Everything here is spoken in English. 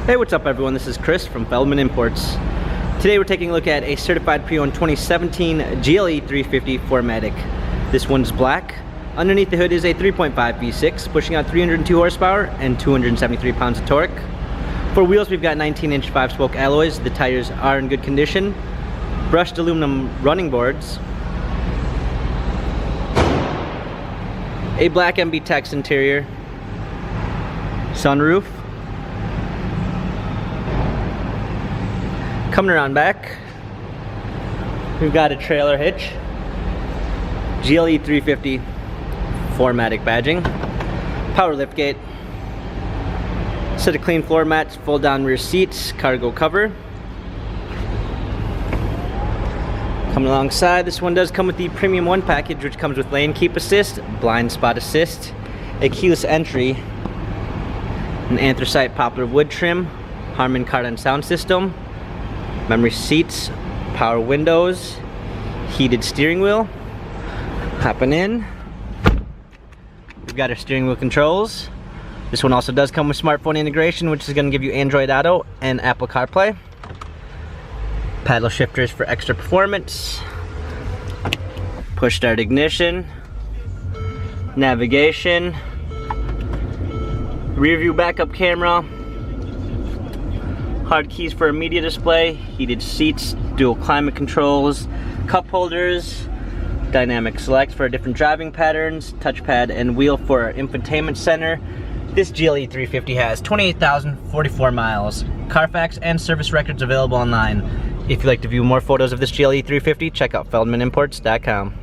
Hey, what's up everyone? This is Chris from Feldmann Imports. Today we're taking a look at a certified pre-owned 2017 GLE 350 4MATIC. This one's black. Underneath the hood is a 3.5 V6 pushing out 302 horsepower and 273 pounds of torque. For wheels we've got 19-inch 5-spoke alloys. The tires are in good condition. Brushed aluminum running boards. A black MB Tex interior. Sunroof. Coming around back, we've got a trailer hitch, GLE 350 4MATIC badging, power liftgate, set of clean floor mats, fold down rear seats, cargo cover. Coming alongside, this one does come with the Premium 1 package, which comes with lane keep assist, blind spot assist, a keyless entry, an anthracite poplar wood trim, Harman Kardon sound system, memory seats, power windows, heated steering wheel. Hopping in, we've got our steering wheel controls. This one also does come with smartphone integration, which is going to give you Android Auto and Apple CarPlay. Paddle shifters for extra performance. Push start ignition. Navigation. Rear view backup camera. Hard keys for a media display, heated seats, dual climate controls, cup holders, dynamic select for different driving patterns, touchpad and wheel for our infotainment center. This GLE 350 has 28,044 miles. Carfax and service records available online. If you'd like to view more photos of this GLE 350, check out feldmannimports.com.